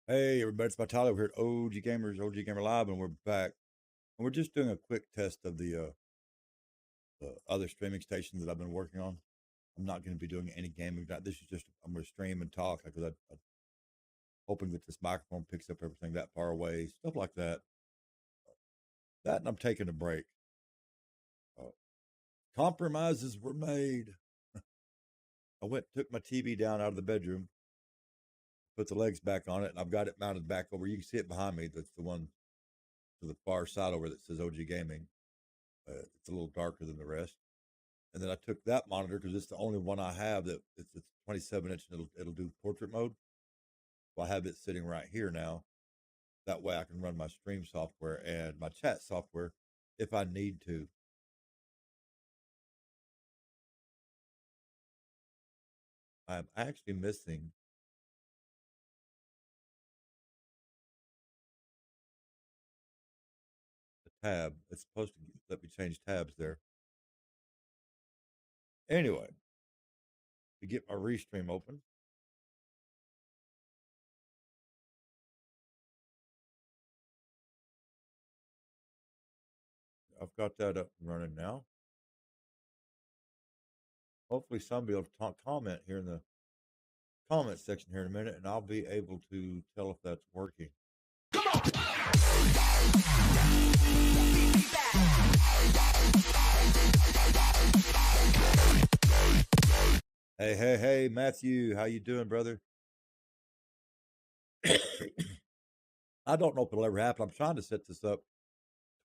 Hey everybody, it's my Tyler. We're here at OG Gamers, OG Gamer Live, and we're back. And we're just doing a quick test of the other streaming stations that I've been working on. I'm not going to be doing any gaming. This is just I'm going to stream and talk because I'm hoping that this microphone picks up everything that far away, stuff like that. That and I'm taking a break. Uh, Compromises were made. Took my TV down out of the bedroom, put the legs back on it, and I've got it mounted back over. You can see it behind me. That's the one to the far side over that says OG Gaming. It's a little darker than the rest. And then I took that monitor because it's the only one I have that it's 27 inch and it'll do portrait mode. So I have it sitting right here now. That way I can run my stream software and my chat software if I need to. I'm actually missing a tab. It's supposed to let me change tabs there. Anyway, to get my restream open, I've got that up and running now. Hopefully somebody will comment here in the comment section here in a minute, and I'll be able to tell if that's working. Hey, Matthew, how you doing, brother? I don't know if it'll ever happen. I'm trying to set this up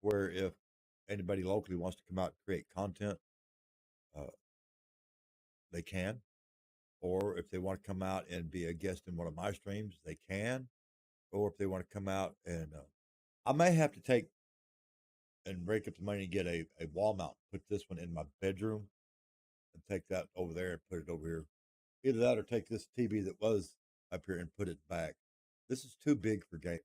where if anybody locally wants to come out and create content, uh, they can. Or if they want to come out and be a guest in one of my streams, they can. Or if they want to come out and I may have to take and break up the money and get a wall mount, put this one in my bedroom and take that over there and put it over here. Either that or take this TV that was up here and put it back. This is too big for gaming.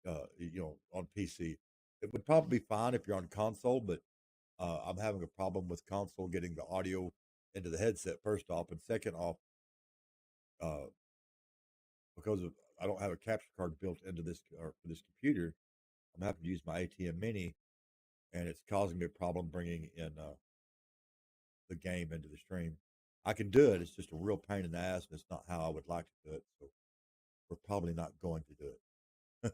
On PC. It would probably be fine if you're on console, but I'm having a problem with console getting the audio into the headset, first off, and second off, uh, because I don't have a capture card built into this or for this computer, I'm having to use my ATM Mini, and it's causing me a problem bringing in the game into the stream. I can do it; it's just a real pain in the ass, and it's not how I would like to do it. So we're probably not going to do it.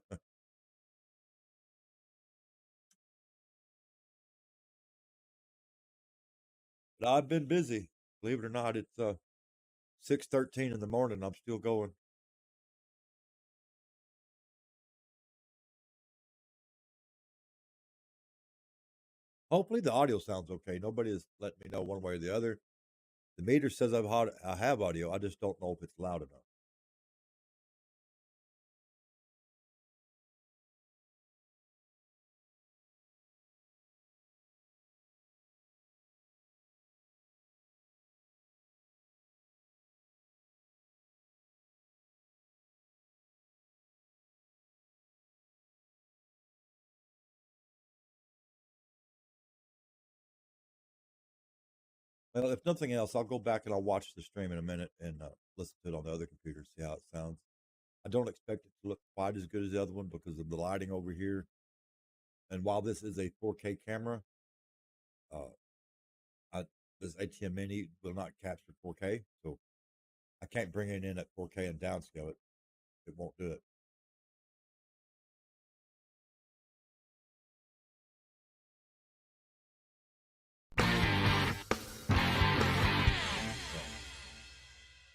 But I've been busy. Believe it or not, it's 6:13 in the morning. I'm still going. Hopefully the audio sounds okay. Nobody has let me know one way or the other. The meter says I have audio. I just don't know if it's loud enough. Well, if nothing else, I'll go back and I'll watch the stream in a minute and listen to it on the other computer, see how it sounds. I don't expect it to look quite as good as the other one because of the lighting over here. And while this is a 4K camera, uh, this ATM Mini will not capture 4K, so I can't bring it in at 4K and downscale it. It won't do it.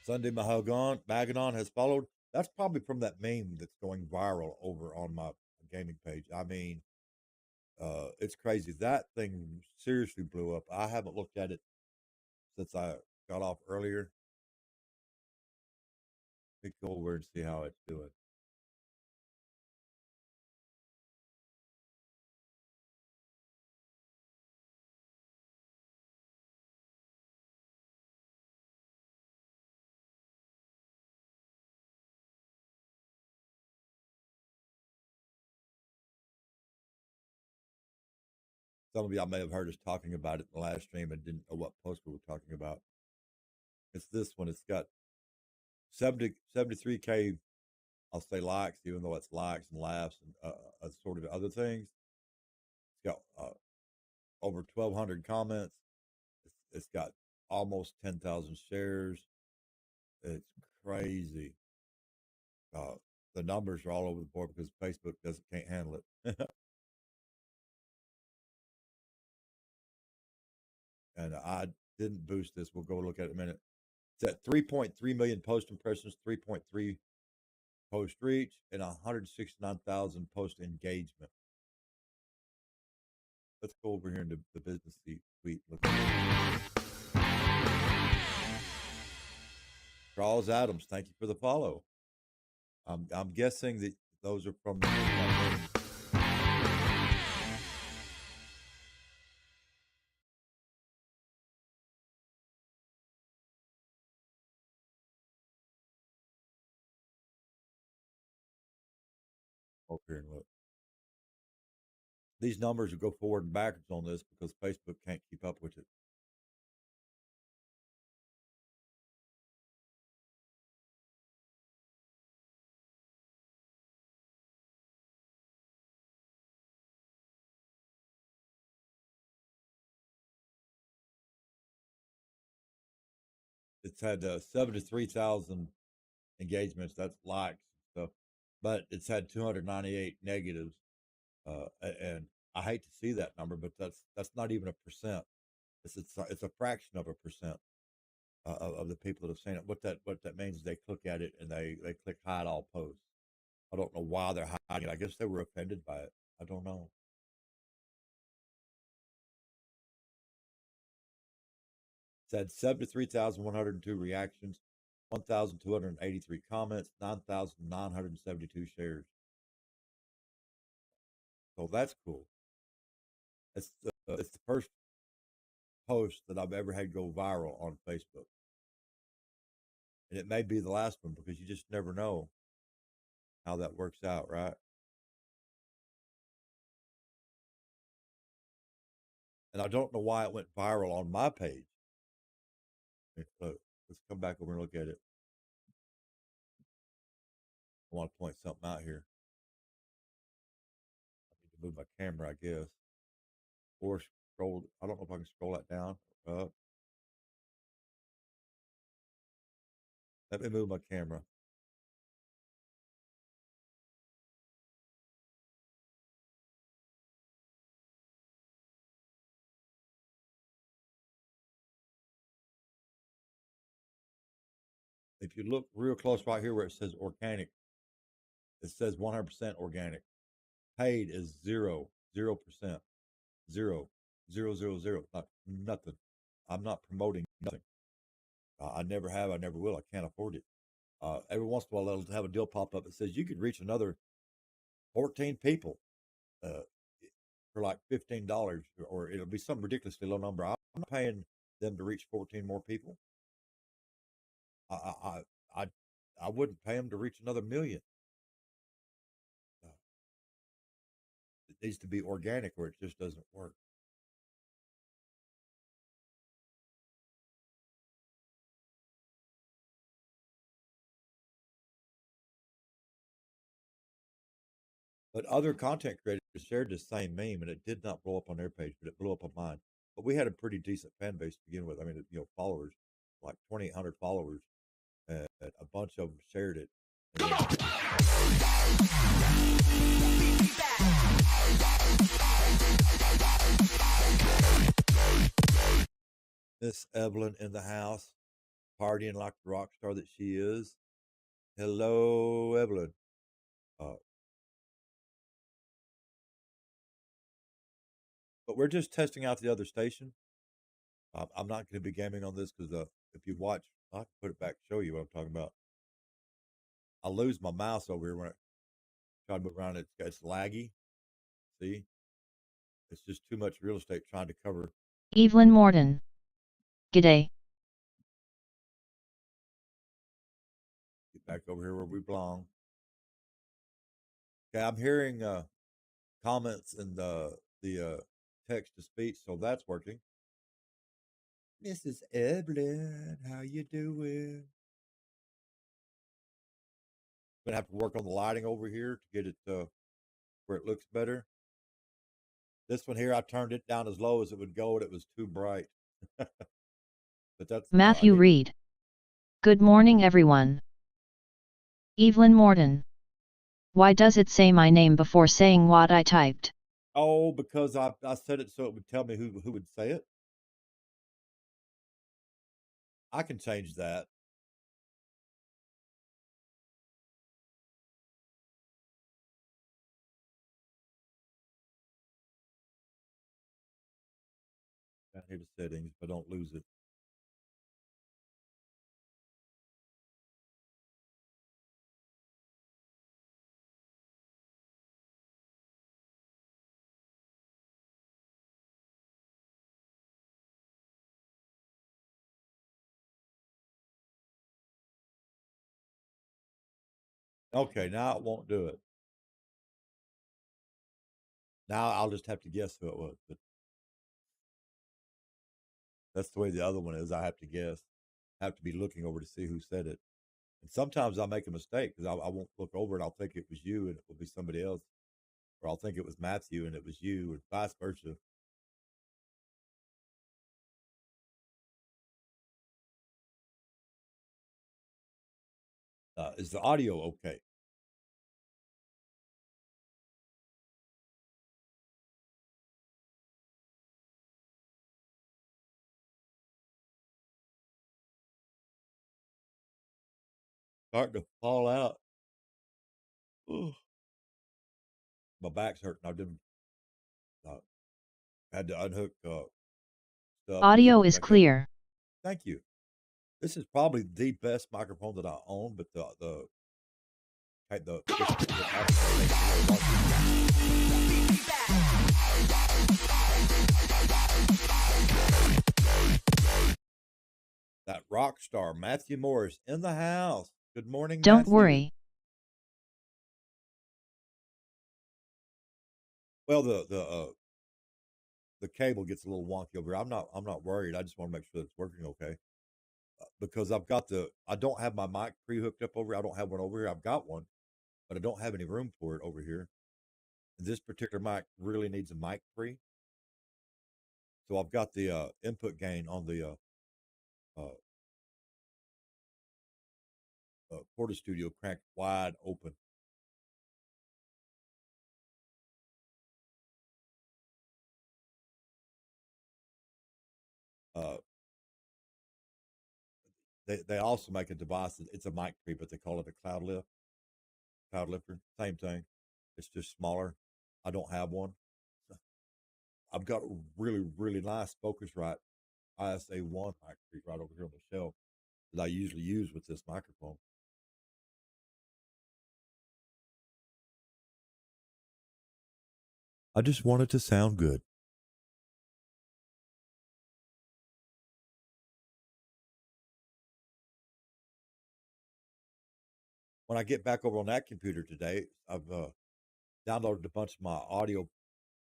Sunday Maganon has followed. That's probably from that meme that's going viral over on my gaming page. I mean, it's crazy. That thing seriously blew up. I haven't looked at it since I got off earlier. Let me go over and see how it's doing. Some of y'all may have heard us talking about it in the last stream and didn't know what post we were talking about. It's this one. It's got 73K, I'll say likes, even though it's likes and laughs and sort of other things. It's got over 1,200 comments. It's got almost 10,000 shares. It's crazy. The numbers are all over the board because Facebook can't handle it. And I didn't boost this. We'll go look at it in a minute. It's at 3.3 million post impressions, 3.3 post reach, and 169,000 post engagement. Let's go over here into the business suite. Look at Charles Adams, thank you for the follow. I'm guessing that those are from the over here and look. These numbers will go forward and backwards on this because Facebook can't keep up with it. It's had 73,000 engagements. That's likes and stuff, but it's had 298 negatives. And I hate to see that number, but that's not even a percent. It's a fraction of a percent of the people that have seen it. What that means is they click at it and they click hide all posts. I don't know why they're hiding it. I guess they were offended by it. I don't know. It's had 73,102 reactions, 1,283 comments, 9,972 shares. So that's cool. It's the first post that I've ever had go viral on Facebook. And it may be the last one because you just never know how that works out, right? And I don't know why it went viral on my page. Look, let's come back over and look at it. I want to point something out here. I need to move my camera, I guess. Or scroll. I don't know if I can scroll that down or up. Let me move my camera. If you look real close right here where it says organic, it says 100% organic. Paid is 0%, 0%, 0, nothing. I'm not promoting nothing. I never have. I never will. I can't afford it. Every once in a while, they'll have a deal pop up that says you could reach another 14 people uh, for like $15, or it'll be some ridiculously low number. I'm not paying them to reach 14 more people. I I I, I wouldn't pay them to reach another million. Uh, it needs to be organic, or it just doesn't work. But other content creators shared the same meme, and it did not blow up on their page, but it blew up on mine. But we had a pretty decent fan base to begin with. I mean, followers, like 2,800 followers, and a bunch of them shared it. Come on! Miss Evelyn in the house, partying like the rock star that she is. Hello, Evelyn. But we're just testing out the other station. I'm not going to be gaming on this because if you watch, I can put it back, show you what I'm talking about. I lose my mouse over here when I try to move around. It's laggy. See, it's just too much real estate trying to cover. Evelyn Morton. G'day. Get back over here where we belong. Okay, I'm hearing comments in the text to speech, so that's working. Mrs. Evelyn, how you doing? gonna have to work on the lighting over here to get it where it looks better. This one here, I turned it down as low as it would go, and it was too bright. But that's Matthew Reed. Good morning, everyone. Evelyn Morton. Why does it say my name before saying what I typed? Oh, because I said it so it would tell me who would say it. I can change that. Down here to settings, but don't lose it. Okay, now it won't do it. Now I'll just have to guess who it was. But that's the way the other one is. I have to guess. I have to be looking over to see who said it. And sometimes I'll make a mistake because I won't look over and I'll think it was you and it will be somebody else. Or I'll think it was Matthew and it was you, or vice versa. Is the audio okay? Starting to fall out. Ugh. My back's hurting. I didn't. Had to unhook stuff. Audio is clear. Thank you. This is probably the best microphone that I own, but the that rock star Matthew Morris in the house. Good morning, Don't Matthew. worry. Well, the cable gets a little wonky over here. I'm not worried. I just want to make sure it's working okay. Because I don't have my mic pre-hooked up over here. I don't have one over here. I've got one, but I don't have any room for it over here. And this particular mic really needs a mic pre. So I've got the input gain on the Porta Studio cranked wide open. They also make a device. It's a mic pre, but they call it a cloud lifter. Same thing. It's just smaller. I don't have one. I've got a really nice Focusrite ISA1 mic pre right over here on the shelf that I usually use with this microphone. I just want it to sound good. When I get back over on that computer today, I've downloaded a bunch of my audio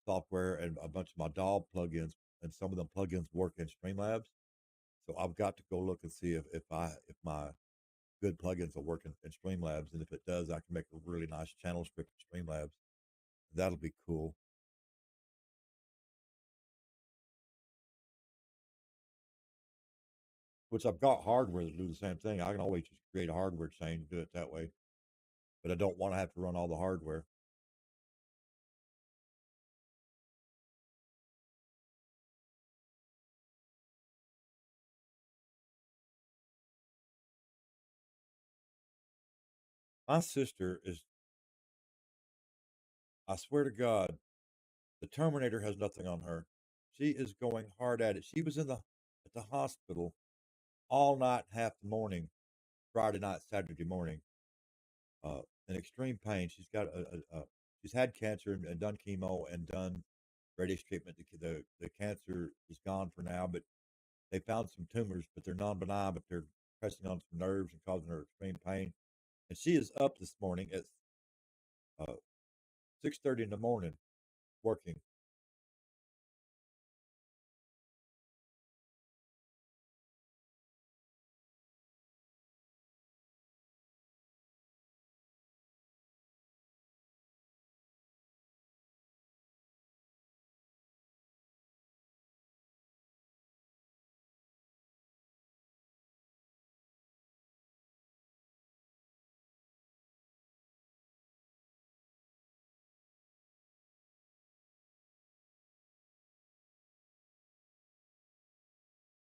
software and a bunch of my DAW plugins, and some of them plugins work in Streamlabs. So I've got to go look and see if my good plugins will work in Streamlabs, and if it does, I can make a really nice channel script in Streamlabs. That'll be cool. Which I've got hardware to do the same thing. I can always just create a hardware chain and do it that way, but I don't want to have to run all the hardware. My sister is, I swear to God, the Terminator has nothing on her. She is going hard at it. She was at the hospital all night, half the morning, Friday night, Saturday morning, in extreme pain. She's got she's had cancer and done chemo and done radiation treatment. The cancer is gone for now, but they found some tumors, but they're non-benign, but they're pressing on some nerves and causing her extreme pain. And she is up this morning at 6:30 in the morning working.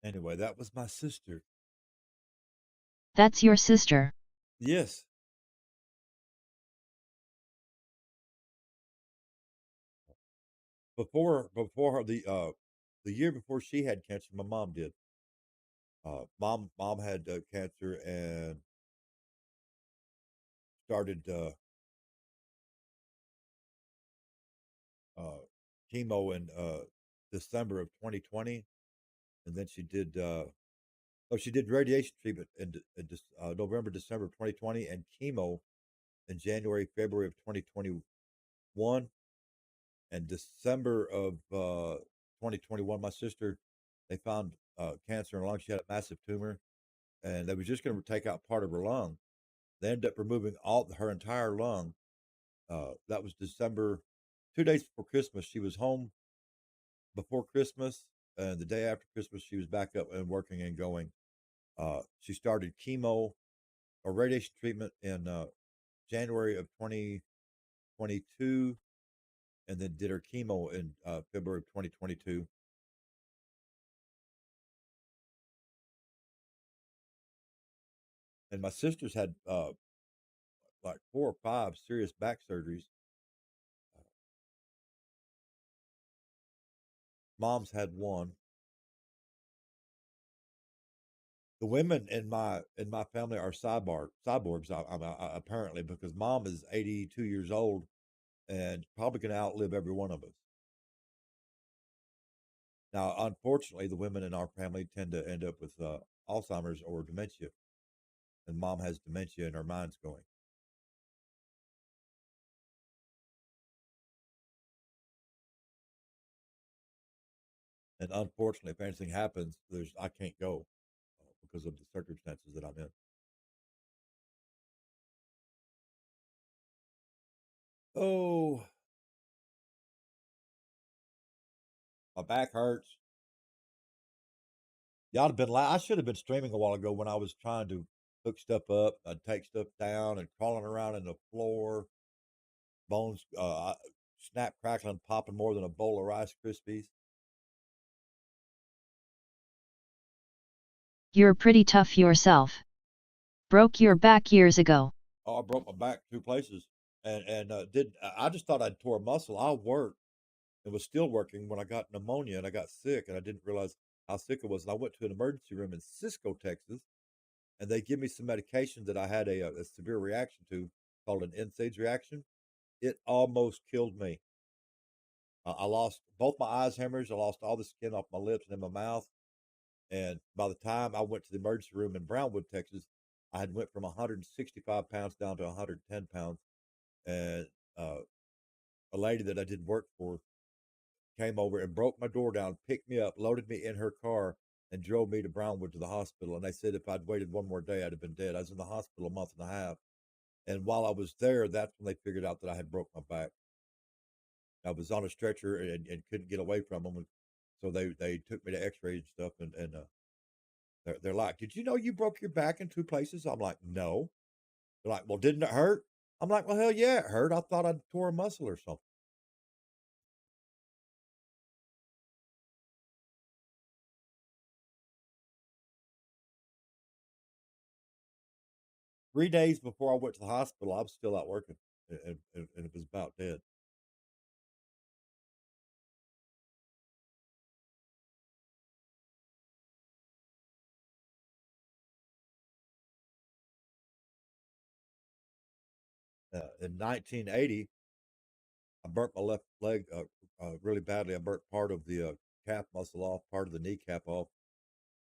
Anyway, that was my sister. That's your sister. Yes. Before her, the year before she had cancer, my mom did. Mom had cancer and started uh, chemo in December of 2020, and then she did radiation treatment in November, December of 2020, and chemo in January, February of 2021, and December of 2021. My sister, they found cancer in her lung. She had a massive tumor, and they was just going to take out part of her lung. They ended up removing all her entire lung. That was December, 2 days before Christmas. She was home before Christmas, and the day after Christmas, she was back up and working and going. She started chemo or radiation treatment in January of 2022, and then did her chemo in February of 2022. And my sister's had like 4 or 5 serious back surgeries. Mom's had one. The women in my family are cyborgs. Apparently, because mom is 82 years old and probably going to outlive every one of us. Now, unfortunately, the women in our family tend to end up with Alzheimer's or dementia, and mom has dementia and her mind's going. And unfortunately, if anything happens, I can't go because of the circumstances that I'm in. Oh, my back hurts. Y'all have been. I should have been streaming a while ago when I was trying to hook stuff up. I'd take stuff down and crawling around in the floor, bones snap, crackling, popping more than a bowl of Rice Krispies. You're pretty tough yourself. Broke your back years ago. Oh, I broke my back 2 places, and did I just thought I'd tore a muscle. I worked and was still working when I got pneumonia and I got sick, and I didn't realize how sick it was. And I went to an emergency room in Cisco, Texas, and they give me some medication that I had a severe reaction to called an NSAIDs reaction. It almost killed me. I lost both my eyes hemorrhaged. I lost all the skin off my lips and in my mouth. And by the time I went to the emergency room in Brownwood, Texas, I had went from 165 pounds down to 110 pounds. And uh, a lady that I did work for came over and broke my door down, picked me up, loaded me in her car, and drove me to Brownwood to the hospital. And they said if I'd waited one more day, I'd have been dead. I was in the hospital a month and a half. And while I was there, that's when they figured out that I had broke my back. I was on a stretcher and couldn't get away from them. So they took me to X-rays and stuff, and they're like, "Did you know you broke your back in 2 places?" I'm like, "No." They're like, "Well, didn't it hurt?" I'm like, "Well, hell yeah, it hurt. I thought I'd tore a muscle or something." 3 days before I went to the hospital, I was still out working, and it was about dead. In 1980, I burnt my left leg really badly. I burnt part of the calf muscle off, part of the kneecap off,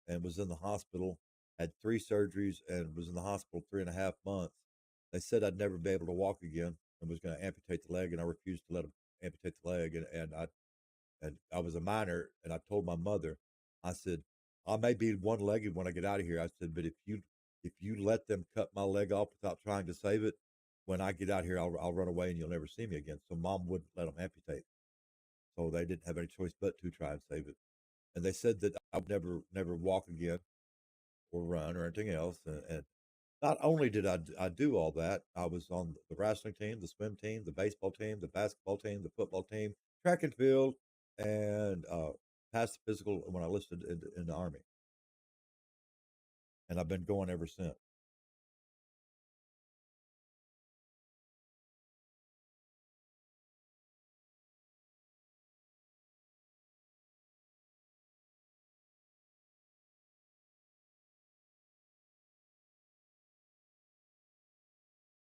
and was in the hospital. Had 3 surgeries and was in the hospital 3.5 months. They said I'd never be able to walk again and was going to amputate the leg, and I refused to let them amputate the leg. And I was a minor, and I told my mother, I said, I may be one-legged when I get out of here. I said, but if you let them cut my leg off without trying to save it, when I get out here, I'll run away and you'll never see me again. So mom wouldn't let them amputate. So they didn't have any choice but to try and save it. And they said that I would never walk again or run or anything else. And not only did I do all that, I was on the wrestling team, the swim team, the baseball team, the basketball team, the football team, track and field, and passed the physical when I listed in the army. and I've been going ever since.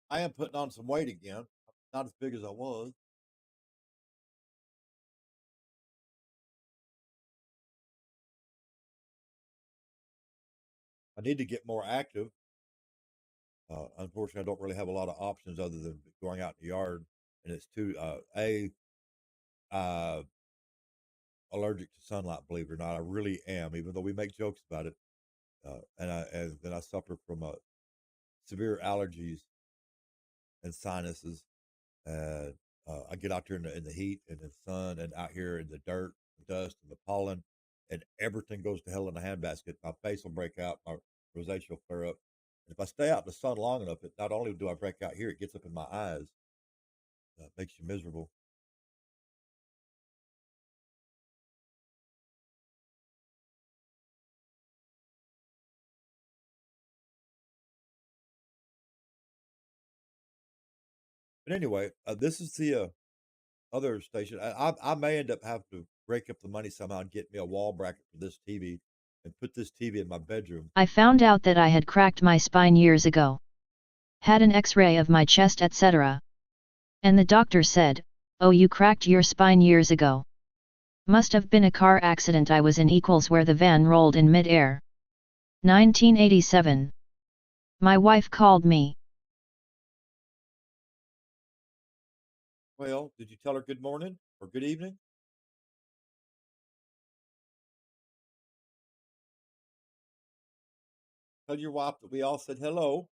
I am putting on some weight again. Not as big as I was. I need to get more active. Unfortunately, I don't really have a lot of options other than going out in the yard, and it's too uh, allergic to sunlight. Believe it or not, I really am. Even though we make jokes about it, and then I suffer from severe allergies and sinuses, and I get out there in the heat and the sun, and out here in the dirt, the dust, and the pollen, and everything goes to hell in a handbasket. My face will break out, my rosacea will flare up. And if I stay out in the sun long enough, it not only do I break out here, it gets up in my eyes. Makes you miserable. But anyway, this is the other station. I may end up having to break up the money somehow and get me a wall bracket for this TV and put this TV in my bedroom. I found out that I had cracked my spine years ago. Had an x-ray of my chest etc. And the doctor said, "Oh, you cracked your spine years ago. Must have been a car accident I was in equals where the van rolled in mid-air." 1987. My wife called me. Well, did you tell her good morning or good evening? Tell your wife that we all said hello.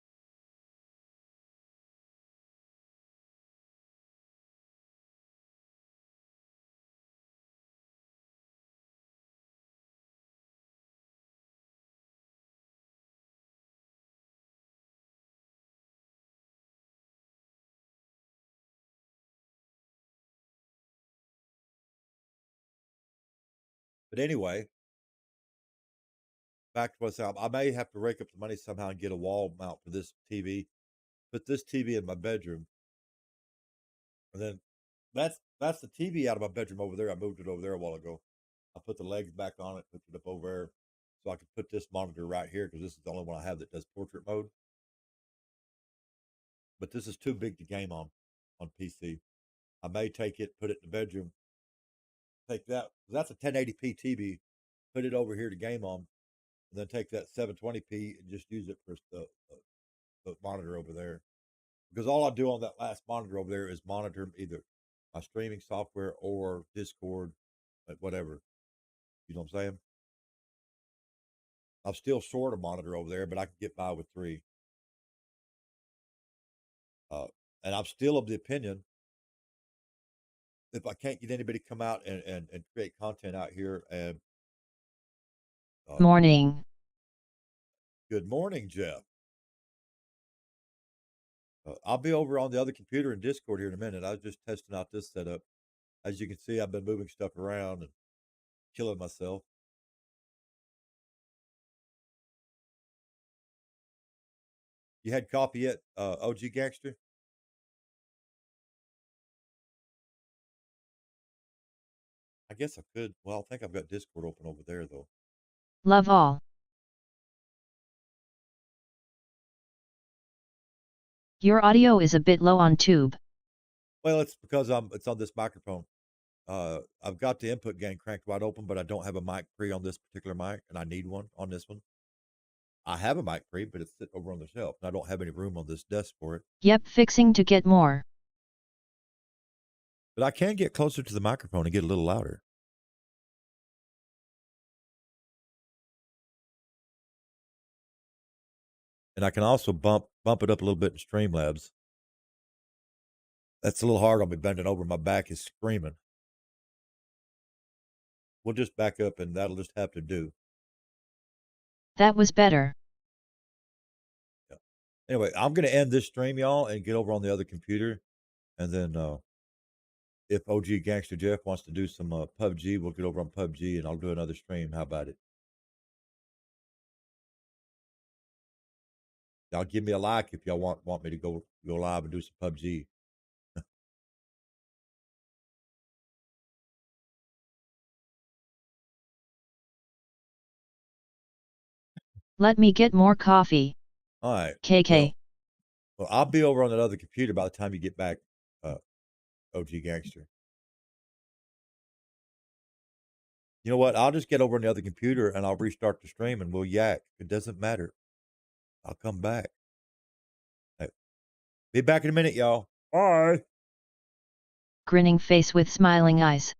But anyway, back to what's up. I may have to rake up the money somehow and get a wall mount for this TV. Put this TV in my bedroom, and then that's the TV out of my bedroom over there. I moved it over there a while ago. I put the legs back on it, put it up over there, so I could put this monitor right here because this is the only one I have that does portrait mode. But this is too big to game on PC. I may take it, put it in the bedroom, take that. That's a 1080p TV. Put it over here to game on, and then take that 720p and just use it for the monitor over there. Because all I do on that last monitor over there is monitor either my streaming software or Discord, whatever. You know what I'm saying? I'm still short a monitor over there, but I can get by with three. And I'm still of the opinion if I can't get anybody to come out and create content out here and Morning. Good morning, Jeff. I'll be over on the other computer in Discord here in a minute. I was just testing out this setup. As you can see, I've been moving stuff around and killing myself. You had coffee yet, OG Gangster? I guess I could. Well, I think I've got Discord open over there, though. Love all. Your audio is a bit low on tube. Well, it's because it's on this microphone. I've got the input gain cranked wide open, but I don't have a mic pre on this particular mic, and I need one on this one. I have a mic pre, but it's sitting over on the shelf, and I don't have any room on this desk for it. Yep, fixing to get more. But I can get closer to the microphone and get a little louder. And I can also bump it up a little bit in Streamlabs. That's a little hard on me bending over. My back is screaming. We'll just back up, and that'll just have to do. That was better. Yeah. Anyway, I'm going to end this stream, y'all, and get over on the other computer. And then if OG Gangster Jeff wants to do some PUBG, we'll get over on PUBG, and I'll do another stream. How about it? Y'all give me a like if y'all want me to go live and do some PUBG. Let me get more coffee. All right. KK. Well, I'll be over on that other computer by the time you get back, OG Gangster. You know what? I'll just get over on the other computer and I'll restart the stream and we'll yak. It doesn't matter. I'll come back. Right. Be back in a minute, y'all. Bye. Grinning face with smiling eyes.